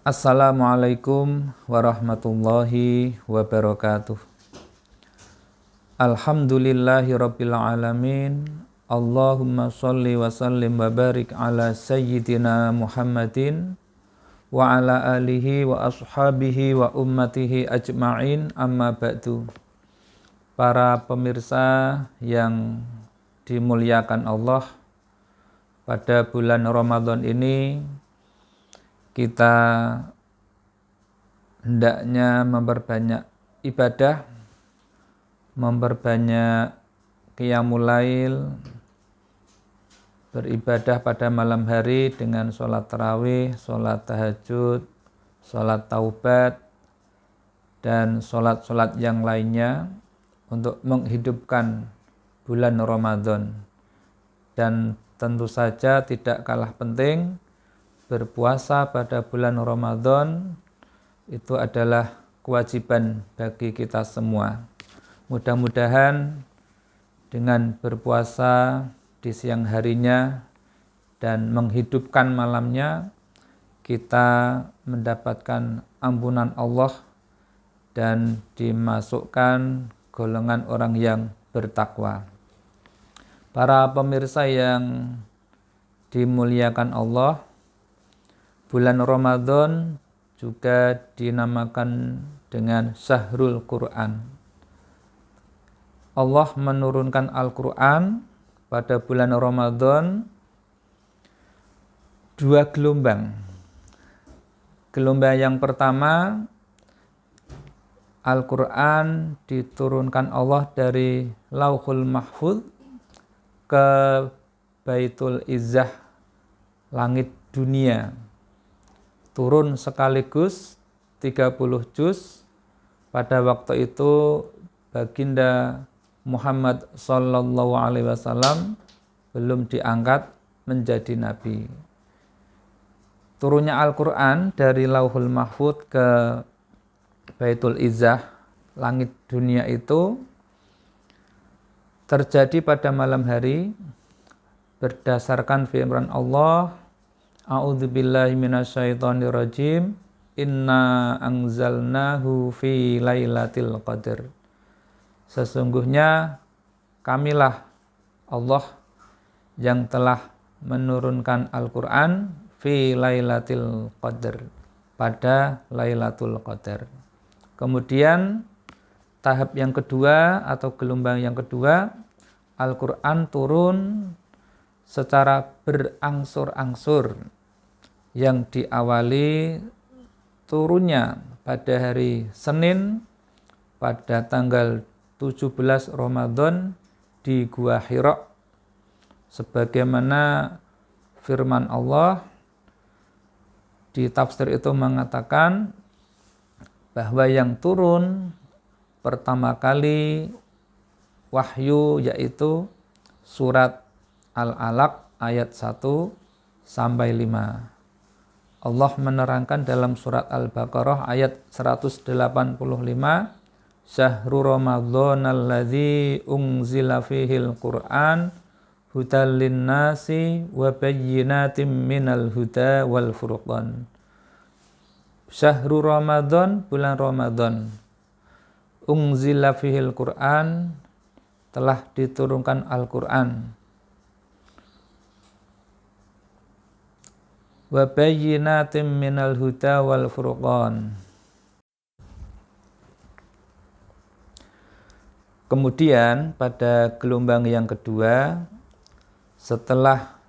Assalamualaikum warahmatullahi wabarakatuh. Alhamdulillahi rabbil alamin. Allahumma sholli wa sallim wa barik ala sayyidina Muhammadin wa ala alihi wa ashabihi wa ummatihi ajma'in, amma ba'du. Para pemirsa yang dimuliakan Allah, pada bulan Ramadan ini kita hendaknya memperbanyak ibadah, memperbanyak qiyamul lail, beribadah pada malam hari dengan sholat tarawih, sholat tahajud, sholat taubat, dan sholat-sholat yang lainnya untuk menghidupkan bulan Ramadan. Dan tentu saja tidak kalah penting, berpuasa pada bulan Ramadan itu adalah kewajiban bagi kita semua. Mudah-mudahan dengan berpuasa di siang harinya dan menghidupkan malamnya, kita mendapatkan ampunan Allah dan dimasukkan golongan orang yang bertakwa. Para pemirsa yang dimuliakan Allah, bulan Ramadan juga dinamakan dengan Syahrul Quran. Allah menurunkan Al-Quran pada bulan Ramadan 2 gelombang. Gelombang yang pertama, Al-Quran diturunkan Allah dari Lauhul Mahfuz ke Baitul Izzah, langit dunia. Turun sekaligus 30 juz. Pada waktu itu baginda Muhammad sallallahu alaihi wasallam belum diangkat menjadi nabi. Turunnya Al-Quran dari Lauhul Mahfuz ke Baitul Izzah, langit dunia, itu terjadi pada malam hari berdasarkan firman Allah, A'udzubillahi minasyaitonirrajim. Inna anzalnahu fi lailatul qadar. Sesungguhnya kamilah Allah yang telah menurunkan Al-Quran fi lailatul qadar, pada Lailatul Qadar. Kemudian tahap yang kedua atau gelombang yang kedua, Al-Quran turun secara berangsur-angsur, yang diawali turunnya pada hari Senin pada tanggal 17 Ramadan di Gua Hira, sebagaimana firman Allah di tafsir itu mengatakan bahwa yang turun pertama kali wahyu yaitu surat Al-Alaq ayat 1 sampai 5. Allah menerangkan dalam surat Al-Baqarah ayat 185, Syahrul Ramadhan alladzi unzila fihil Qur'an hudal linnasi wa bayyinatim minal huda wal furqan. Syahrul Ramadhan, bulan Ramadan, unzila fihil Qur'an, telah diturunkan Al-Qur'an, wa bayyinatim minal huda wal furqan. Kemudian pada gelombang yang kedua, Setelah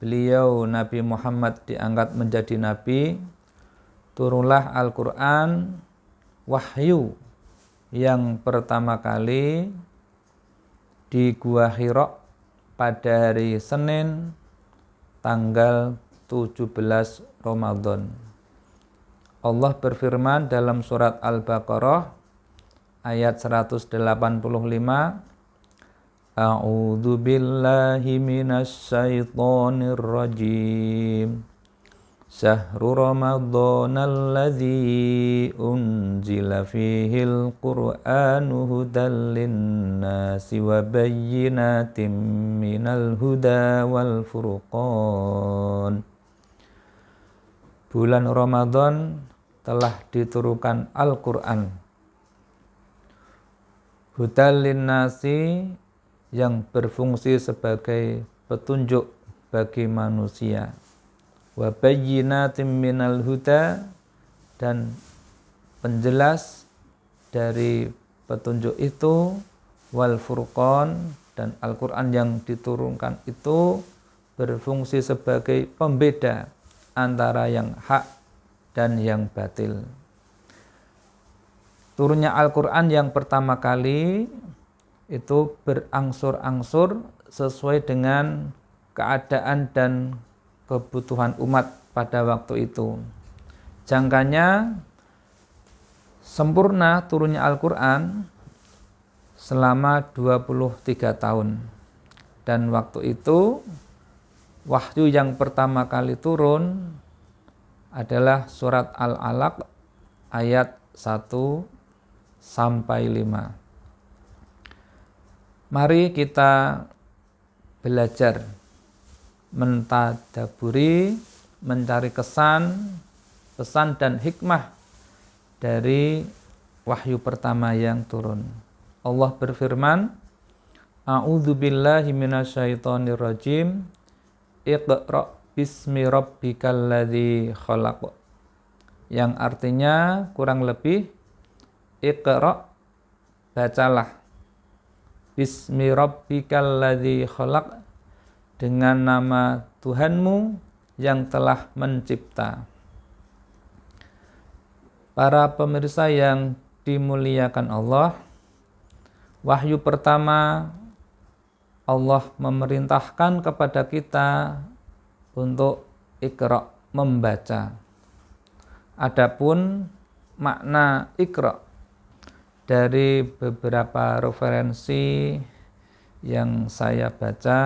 beliau Nabi Muhammad diangkat menjadi nabi, turunlah Al-Quran wahyu yang pertama kali di Gua Hira pada hari Senin tanggal 17 Ramadan. Allah berfirman dalam surat Al-Baqarah ayat 185, A'udzu billahi minasy syaithanir rajim. Syahrul Ramadhanal ladzi unzila fihil Qur'anu hudal linnasi wa bayyinatin minal huda wal furqan. Bulan Ramadan telah diturunkan Al-Qur'an. Hudal linnasi, yang berfungsi sebagai petunjuk bagi manusia. Wa bayyinatin minal huda, dan penjelas dari petunjuk itu, wal furqan, dan Al-Quran yang diturunkan itu berfungsi sebagai pembeda antara yang hak dan yang batil. Turunnya Al-Quran yang pertama kali itu berangsur-angsur sesuai dengan keadaan dan kebutuhan umat pada waktu itu. Jangkanya sempurna turunnya Al-Quran selama 23 tahun. Dan waktu itu wahyu yang pertama kali turun adalah surat Al-Alaq ayat 1 sampai 5. Mari kita belajar mentadaburi, mencari kesan, pesan dan hikmah dari wahyu pertama yang turun. Allah berfirman, A'udzu billahi minasyaitonir rajim. Iqra bismi rabbikal ladzi khalaq. Yang artinya kurang lebih, Iqra, bacalah, bismi rabbikal ladzi khalaq, dengan nama Tuhanmu yang telah mencipta. Para pemirsa yang dimuliakan Allah, wahyu pertama Allah memerintahkan kepada kita untuk Iqra, membaca. Adapun makna Iqra dari beberapa referensi yang saya baca,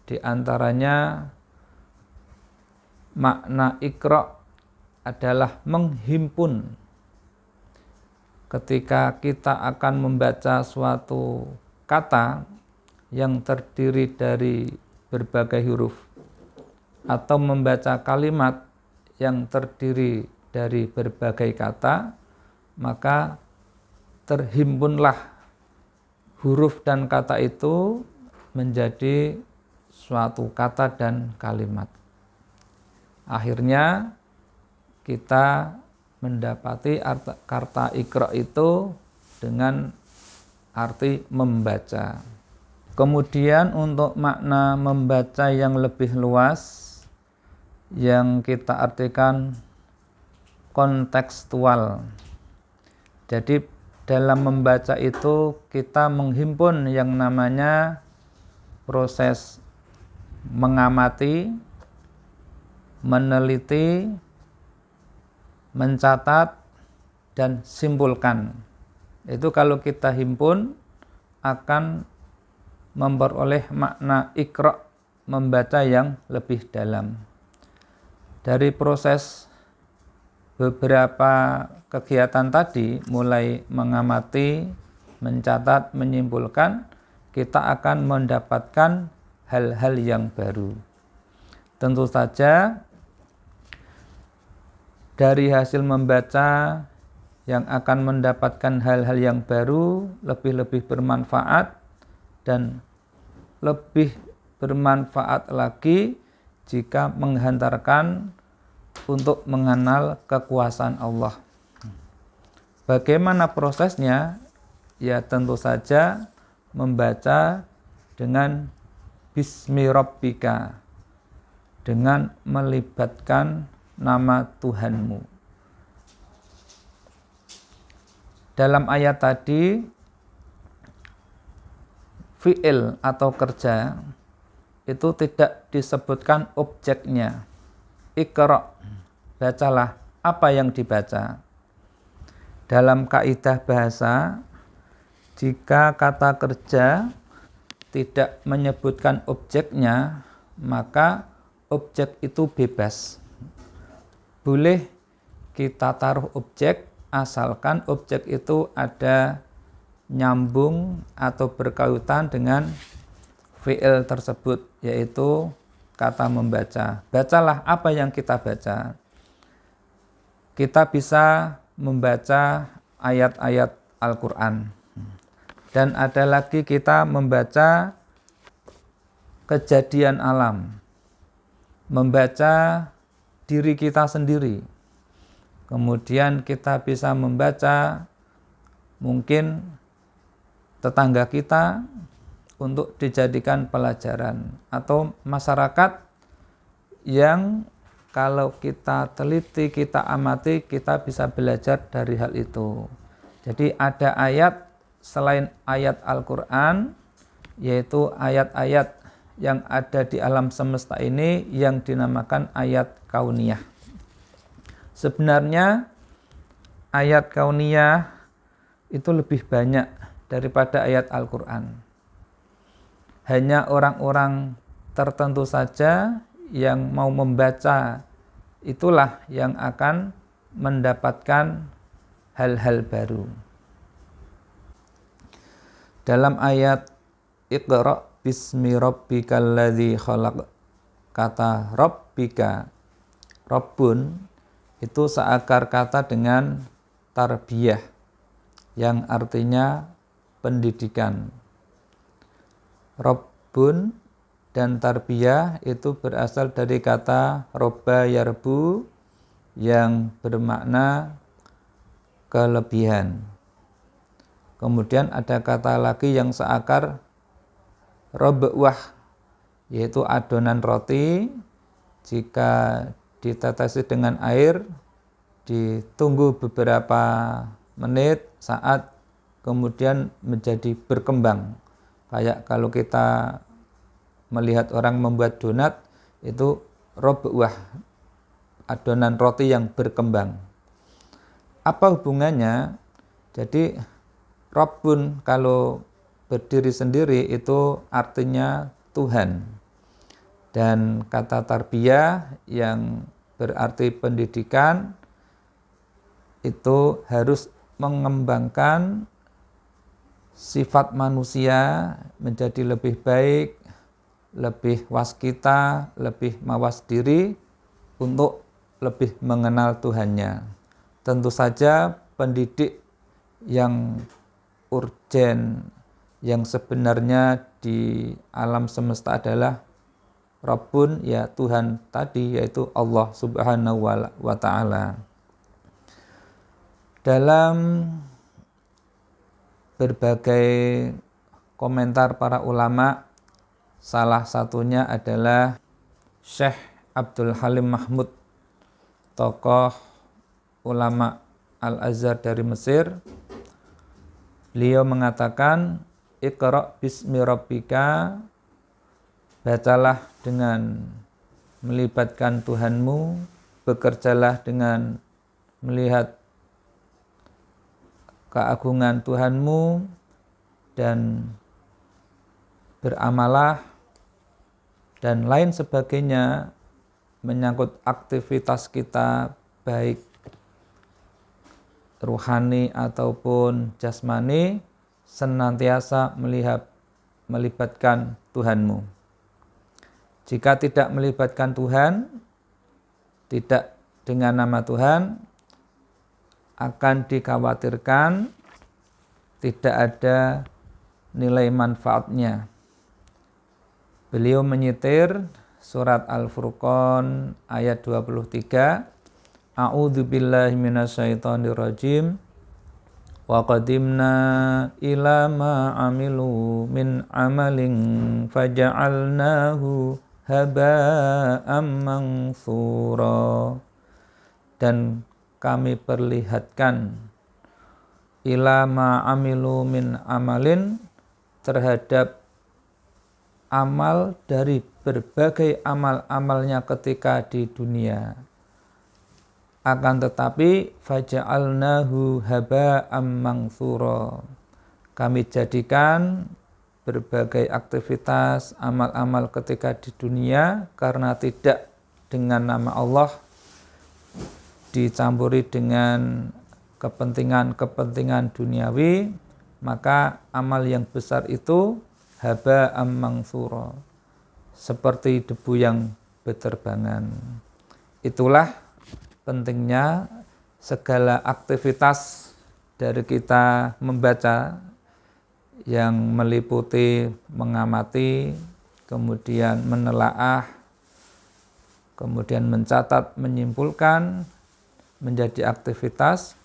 di antaranya makna Iqra adalah menghimpun. Ketika kita akan membaca suatu kata yang terdiri dari berbagai huruf, atau membaca kalimat yang terdiri dari berbagai kata, maka terhimpunlah huruf dan kata itu menjadi suatu kata dan kalimat. Akhirnya kita mendapati kata Iqra itu dengan arti membaca. Kemudian untuk makna membaca yang lebih luas, yang kita artikan kontekstual. Jadi dalam membaca itu kita menghimpun yang namanya proses mengamati, meneliti, mencatat, dan simpulkan. Itu kalau kita himpun akan memperoleh makna Iqra, membaca yang lebih dalam. Dari proses beberapa kegiatan tadi, mulai mengamati, mencatat, menyimpulkan, kita akan mendapatkan hal-hal yang baru. Tentu saja dari hasil membaca yang akan mendapatkan hal-hal yang baru lebih-lebih bermanfaat, dan lebih bermanfaat lagi jika menghantarkan untuk mengenal kekuasaan Allah. Bagaimana prosesnya? Ya tentu saja membaca dengan bismi rabbika, dengan melibatkan nama Tuhanmu. Dalam ayat tadi, fi'il atau kerja itu tidak disebutkan objeknya. Iqra, bacalah apa yang dibaca. Dalam kaidah bahasa, jika kata kerja tidak menyebutkan objeknya, maka objek itu bebas. Boleh kita taruh objek asalkan objek itu ada nyambung atau berkaitan dengan fi'il tersebut, yaitu kata membaca. Bacalah apa yang kita baca. Kita bisa membaca ayat-ayat Al-Quran. Dan ada lagi kita membaca kejadian alam. Membaca diri kita sendiri. Kemudian kita bisa membaca mungkin tetangga kita untuk dijadikan pelajaran, atau masyarakat yang kalau kita teliti, kita amati, kita bisa belajar dari hal itu. Jadi ada ayat selain ayat Al-Quran, yaitu ayat-ayat yang ada di alam semesta ini yang dinamakan ayat kauniyah. Sebenarnya ayat kauniyah itu lebih banyak daripada ayat Al-Quran. Hanya orang-orang tertentu saja yang mau membaca, itulah yang akan mendapatkan hal-hal baru. Dalam ayat Iqra bismi rabbikal ladzi khalaq, kata rabbika, rabbun itu seakar kata dengan tarbiyah yang artinya pendidikan. Rabbun dan tarbiyah itu berasal dari kata robba yarbu yang bermakna kelebihan. Kemudian ada kata lagi yang seakar robwah, yaitu adonan roti. Jika ditetesi dengan air, ditunggu beberapa menit, saat kemudian menjadi berkembang. Kayak kalau kita melihat orang membuat donat, itu robwah, adonan roti yang berkembang. Apa hubungannya? Jadi Rabbun kalau berdiri sendiri itu artinya Tuhan. Dan kata tarbiyah yang berarti pendidikan itu harus mengembangkan sifat manusia menjadi lebih baik, lebih waskita, lebih mawas diri untuk lebih mengenal Tuhannya. Tentu saja pendidik yang urgen, yang sebenarnya di alam semesta adalah Rabbun, ya Tuhan tadi, yaitu Allah Subhanahu wa ta'ala. Dalam berbagai komentar para ulama, salah satunya adalah Syekh Abdul Halim Mahmud, tokoh ulama Al-Azhar dari Mesir. Beliau mengatakan, Iqra bismi rabbika, bacalah dengan melibatkan Tuhanmu, bekerjalah dengan melihat keagungan Tuhanmu, dan beramalah, dan lain sebagainya menyangkut aktivitas kita baik ruhani ataupun jasmani, senantiasa melibatkan Tuhanmu. Jika tidak melibatkan Tuhan, tidak dengan nama Tuhan, akan dikhawatirkan tidak ada nilai manfaatnya. Beliau menyitir surat Al-Furqan ayat 23, A'udzu billahi minasyaitonir rajim. wa qadimna ila ma amilu min amalin faja'alnahu haba'am mansura. Dan kami perlihatkan ila ma amilu min amalin, terhadap amal dari berbagai amal-amalnya ketika di dunia. Akan tetapi faja'alnahu haba'am mansura, kami jadikan berbagai aktivitas amal-amal ketika di dunia karena tidak dengan nama Allah, dicampuri dengan kepentingan-kepentingan duniawi, maka amal yang besar itu haba'am mansura, seperti debu yang berterbangan. Itulah pentingnya segala aktivitas dari kita membaca, yang meliputi mengamati, kemudian menelaah, kemudian mencatat, menyimpulkan, menjadi aktivitas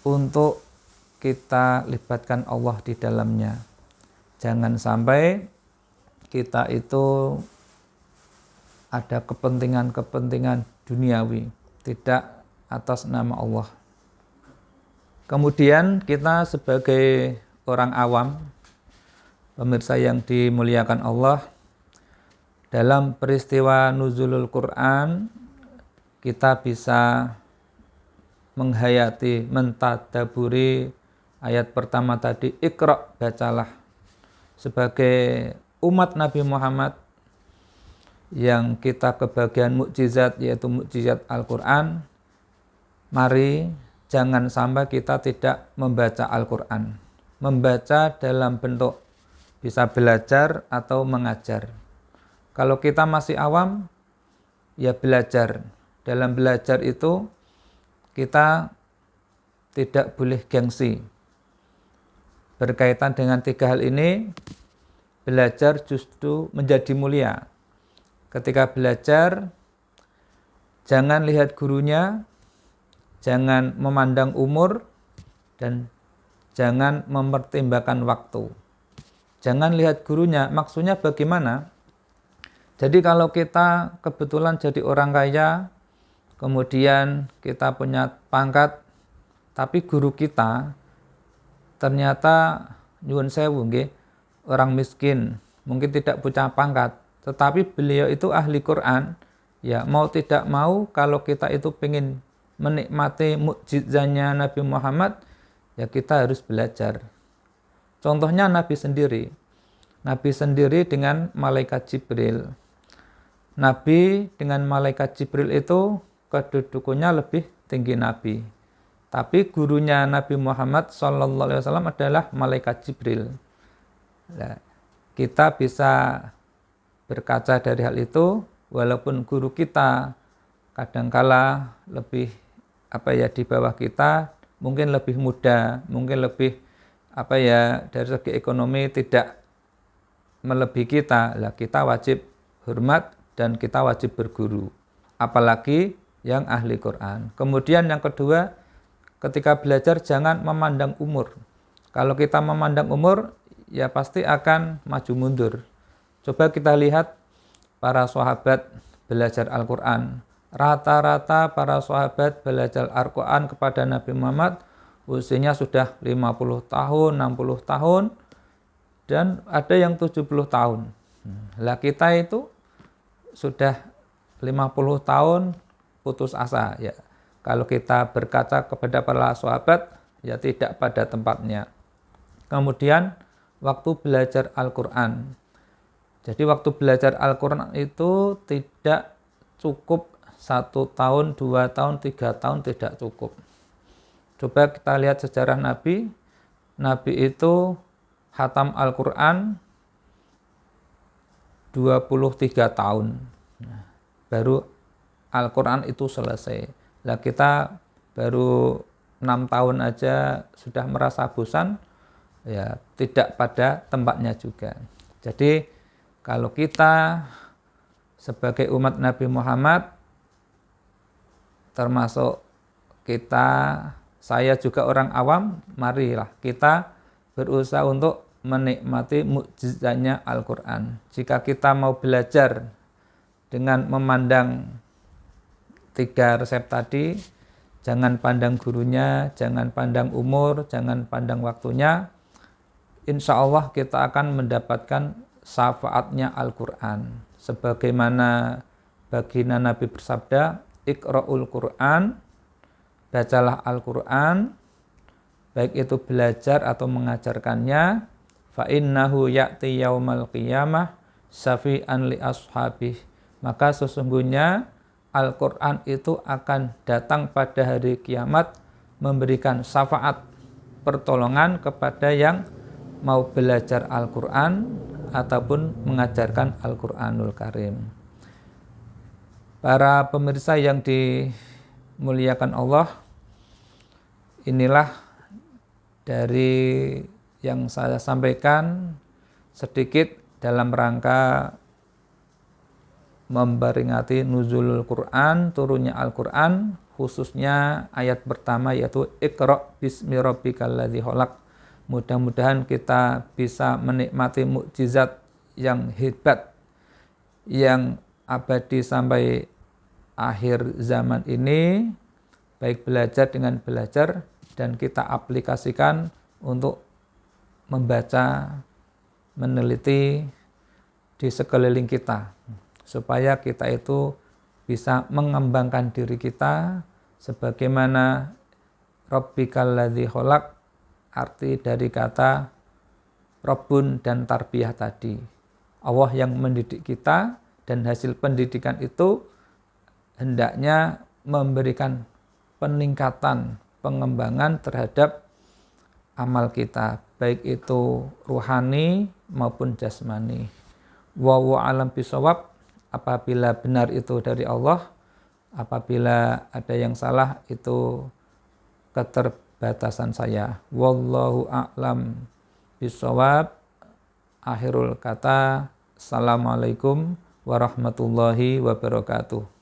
untuk kita libatkan Allah di dalamnya. Jangan sampai kita itu ada kepentingan-kepentingan duniawi, tidak atas nama Allah. Kemudian kita sebagai orang awam, pemirsa yang dimuliakan Allah, dalam peristiwa nuzulul Quran kita bisa menghayati, mentadaburi ayat pertama tadi, Iqra, bacalah. Sebagai umat Nabi Muhammad yang kita kebagian mukjizat, yaitu mukjizat Al-Quran, mari jangan sampai kita tidak membaca Al-Quran. Membaca dalam bentuk bisa belajar atau mengajar. Kalau kita masih awam, ya belajar. Dalam belajar itu kita tidak boleh gengsi. Berkaitan dengan 3 hal ini, belajar justru menjadi mulia. Ketika belajar, jangan lihat gurunya, jangan memandang umur, dan jangan mempertimbangkan waktu. Jangan lihat gurunya, maksudnya bagaimana? Jadi kalau kita kebetulan jadi orang kaya, kemudian kita punya pangkat, tapi guru kita ternyata nyuwun sewu nggih, orang miskin, mungkin tidak punya pangkat, tetapi beliau itu ahli Quran, ya mau tidak mau kalau kita itu pengen menikmati mukjizatnya Nabi Muhammad, ya kita harus belajar. Contohnya Nabi sendiri. Nabi sendiri dengan malaikat Jibril. Nabi dengan malaikat Jibril itu kedudukannya lebih tinggi Nabi. Tapi gurunya Nabi Muhammad SAW adalah malaikat Jibril. Nah, kita bisa berkaca dari hal itu, walaupun guru kita kadangkala lebih di bawah kita, mungkin lebih muda, mungkin lebih dari segi ekonomi tidak melebihi kita, kita wajib hormat dan kita wajib berguru, apalagi yang ahli Quran. Kemudian yang kedua, ketika belajar jangan memandang umur. Kalau kita memandang umur, ya pasti akan maju mundur. Coba kita lihat para sahabat belajar Al-Quran. Rata-rata para sahabat belajar Al-Quran kepada Nabi Muhammad usianya sudah 50 tahun, 60 tahun, dan ada yang 70 tahun. Lah kita itu sudah 50 tahun putus asa, ya. Kalau kita berkaca kepada para sahabat, ya tidak pada tempatnya. Kemudian waktu belajar Al-Quran. Jadi waktu belajar Al-Quran itu tidak cukup 1 tahun, 2 tahun, 3 tahun, tidak cukup. Coba kita lihat sejarah Nabi. Nabi itu khatam Al-Quran 23 tahun. Baru Al-Quran itu selesai. Lah kita baru 6 tahun aja sudah merasa bosan, ya tidak pada tempatnya juga. Jadi kalau kita sebagai umat Nabi Muhammad, termasuk kita saya juga orang awam, marilah kita berusaha untuk menikmati mukjizatnya Al-Quran. Jika kita mau belajar dengan memandang 3 resep tadi, jangan pandang gurunya, jangan pandang umur, jangan pandang waktunya, insya Allah kita akan mendapatkan syafaatnya Al-Quran. Sebagaimana baginda Nabi bersabda, Iqra'ul Quran, bacalah Al-Quran, baik itu belajar atau mengajarkannya, fa innahu ya'ti yaumal qiyamah syafi'an li ashabih. Maka sesungguhnya Al-Quran itu akan datang pada hari kiamat memberikan syafaat pertolongan kepada yang mau belajar Al-Quran ataupun mengajarkan Al-Quranul Karim. Para pemirsa yang dimuliakan Allah, inilah dari yang saya sampaikan sedikit dalam rangka memperingati nuzulul Quran, turunnya Al-Quran, khususnya ayat pertama yaitu Iqra' bismi rabbikal ladzi khalaq. Mudah-mudahan kita bisa menikmati mukjizat yang hebat, yang abadi sampai akhir zaman ini, baik belajar dengan belajar, dan kita aplikasikan untuk membaca, meneliti di sekeliling kita, supaya kita itu bisa mengembangkan diri kita sebagaimana Rabbikal ladzi khalaq, arti dari kata Rabbun dan tarbiyah tadi. Allah yang mendidik kita, dan hasil pendidikan itu hendaknya memberikan peningkatan, pengembangan terhadap amal kita, baik itu ruhani maupun jasmani. Wallahu a'lam bishawab. Apabila benar itu dari Allah, apabila ada yang salah itu keterbatasan saya. Wallahu a'lam bishawab. Akhirul kata, Assalamualaikum warahmatullahi wabarakatuh.